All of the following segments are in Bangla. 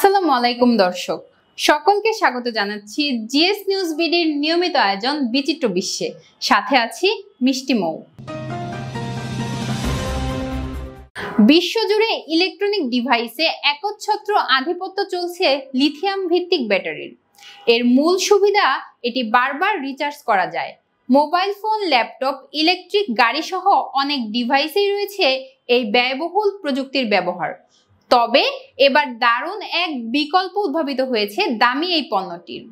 আসসালামু আলাইকুম দর্শক, সকলকে স্বাগত জানাচ্ছি জিএস নিউজ বিডির নিয়মিত আয়োজন বিচিত্র বিশ্বে। সাথে আছি মিষ্টি মৌ। বিশ্বজুড়ে ইলেকট্রনিক ডিভাইসে একচ্ছত্র আধিপত্য চলছে লিথিয়াম ভিত্তিক ব্যাটারির। এর মূল সুবিধা, এটি বারবার রিচার্জ করা যায়। মোবাইল ফোন, ল্যাপটপ, ইলেকট্রিক গাড়ি সহ অনেক ডিভাইসেই রয়েছে এই ব্যয়বহুল প্রযুক্তির ব্যবহার। তবে এবার দারুণ এক বিকল্প উদ্ভাবিত হয়েছে দামি এই পণ্যটির।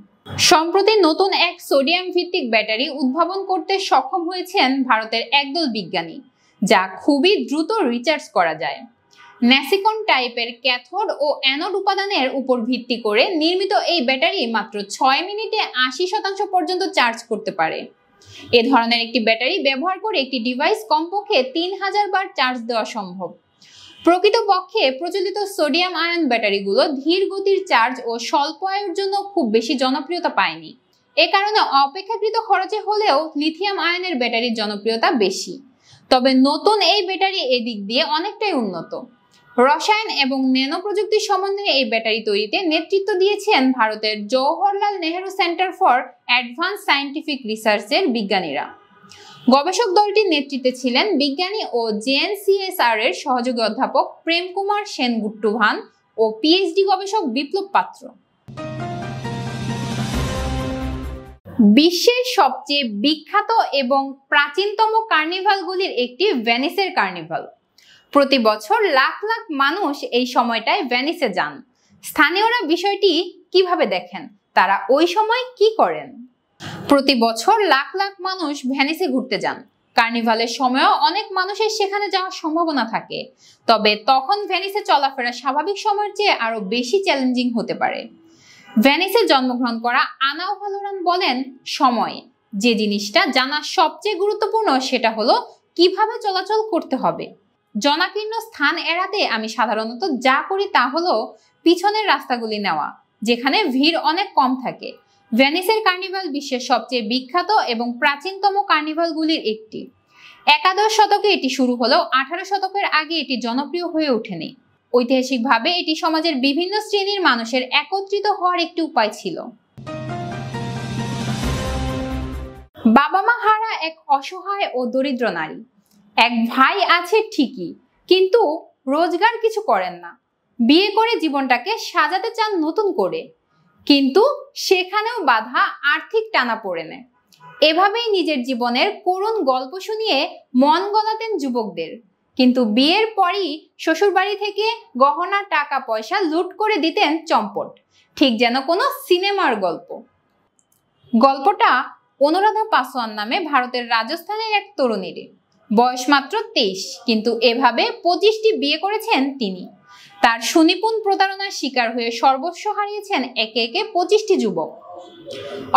সম্প্রতি নতুন এক সোডিয়াম ভিত্তিক ব্যাটারি উদ্ভাবন করতে সক্ষম হয়েছেন ভারতের একদল বিজ্ঞানী, যা খুবই দ্রুত রিচার্জ করা যায়। ন্যাসিকন টাইপের ক্যাথোড ও অ্যানোড উপাদানের উপর ভিত্তি করে নির্মিত এই ব্যাটারি মাত্র 6 মিনিটে 80% পর্যন্ত চার্জ করতে পারে। এ ধরনের একটি ব্যাটারি ব্যবহার করে একটি ডিভাইস কমপক্ষে 3000 বার চার্জ দেওয়া সম্ভব। প্রকৃতপক্ষে প্রচলিত সোডিয়াম আয়ন ব্যাটারিগুলো ধীর গতির চার্জ ও স্বল্প আয়ুর জন্য খুব বেশি জনপ্রিয়তা পায়নি। এ কারণে অপেক্ষাকৃত খরচে হলেও লিথিয়াম আয়নের ব্যাটারির জনপ্রিয়তা বেশি। তবে নতুন এই ব্যাটারি এদিক দিয়ে অনেকটাই উন্নত। রসায়ন এবং ন্যানো প্রযুক্তির সমন্বয়ে এই ব্যাটারি তৈরিতে নেতৃত্ব দিয়েছেন ভারতের Jawaharlal Nehru centre for advance scientific রিসার্চের বিজ্ঞানীরা। গবেষক দলটির নেতৃত্বে ছিলেন বিজ্ঞানী ও জেএনসিএসআর এর সহযোগী অধ্যাপক প্রেম কুমার সেনগুট্টুভান ও পিএইচডি গবেষক বিপ্লব পাত্র। বিশ্বের সবচেয়ে বিখ্যাত এবং প্রাচীনতম কার্নিভালগুলির একটি ভেনিসের কার্নিভাল। প্রতি বছর লাখ লাখ মানুষ এই সময়টায় ভেনিসে যান। স্থানীয়রা বিষয়টি কিভাবে দেখেন, তারা ওই সময় কি করেন? প্রতি বছর লাখ লাখ মানুষ ভেনিসে ঘুরতে যান। কার্নিভালের সময়ও অনেক মানুষের সেখানে যাওয়ার সম্ভাবনা থাকে। তবে তখন ভেনিসে চলাফেরা স্বাভাবিক সময়ের চেয়ে আরো বেশি চ্যালেঞ্জিং হতে পারে। ভেনিসে জন্মগ্রহণ করা আনা ওহালোরান বলেন, সময় যে জিনিসটা জানা সবচেয়ে গুরুত্বপূর্ণ সেটা হলো কিভাবে চলাচল করতে হবে। জনাকীর্ণ স্থান এড়াতে আমি সাধারণত যা করি তা হলো পিছনের রাস্তাগুলি নেওয়া, যেখানে ভিড় অনেক কম থাকে। ভেনিসের কার্নিভাল বিশ্বের সবচেয়ে বিখ্যাত এবং প্রাচীনতম কার্নিভালগুলির একটি। একাদশ শতকে এটি শুরু হলেও 18 শতকের আগে এটি জনপ্রিয় হয়ে ওঠেনি। ঐতিহাসিকভাবে এটি সমাজের বিভিন্ন শ্রেণীর মানুষের একত্রিত হওয়ার একটি উপায় ছিল। বাবা মা হারা এক অসহায় ও দরিদ্র নারী। এক ভাই আছে ঠিকই, কিন্তু রোজগার কিছু করেন না। বিয়ে করে জীবনটাকে সাজাতে চান নতুন করে, কিন্তু সেখানেও বাধা আর্থিক টানাপোড়েনে। এভাবেই নিজের জীবনের করুণ গল্প শুনিয়ে মন গলাতেন যুবকদের। কিন্তু বিয়ের পরই শ্বশুরবাড়ি থেকে গহনা, টাকা পয়সা লুট করে দিতেন চম্পট, ঠিক যেন কোনো সিনেমার গল্প। গল্পটা অনুরাধা পাসোয়ান নামে ভারতের রাজস্থানের এক তরুণীর। বয়স মাত্র 23, কিন্তু এভাবে 25টি বিয়ে করেছেন তিনি। তার সুনিপুণ প্রতারণার শিকার হয়ে সর্বস্ব হারিয়েছেন একে একে 25টি যুবক।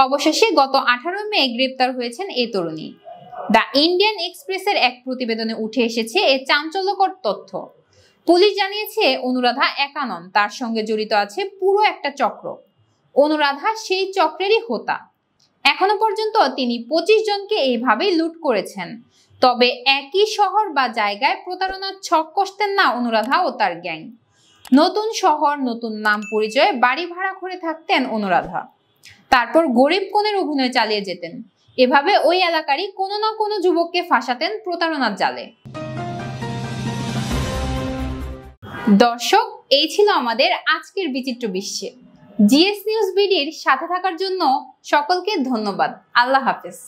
অবশেষে গত 18 মে গ্রেপ্তার হয়েছেন এই তরুণী। দ্য ইন্ডিয়ান এক্সপ্রেসের এক প্রতিবেদনে উঠে এসেছে এ চাঞ্চল্যকর তথ্য। পুলিশ জানিয়েছে অনুরাধা একা নন, তার সঙ্গে জড়িত আছে পুরো একটা চক্র। অনুরাধা সেই চক্রেরই হোতা। এখনো পর্যন্ত তিনি 25 জনকে এইভাবেই লুট করেছেন। তবে একই শহর বা জায়গায় প্রতারণার ছক কষতেন না অনুরাধা ও তার গ্যাং। নতুন শহর, নতুন নাম, পরিচয়ে বাড়ি ভাড়া করে থাকতেন অনুরাধা। তারপর গরিব কোণের অভিনয় চালিয়ে যেতেন। এভাবে ওই এলাকারই কোনো না কোনো যুবককে ফাঁসাতেন প্রতারণার জালে। দর্শক, এই ছিল আমাদের আজকের বিচিত্র বিশ্বে। জিএস নিউজ বিডির সাথে থাকার জন্য সকলকে ধন্যবাদ। আল্লাহ হাফেজ।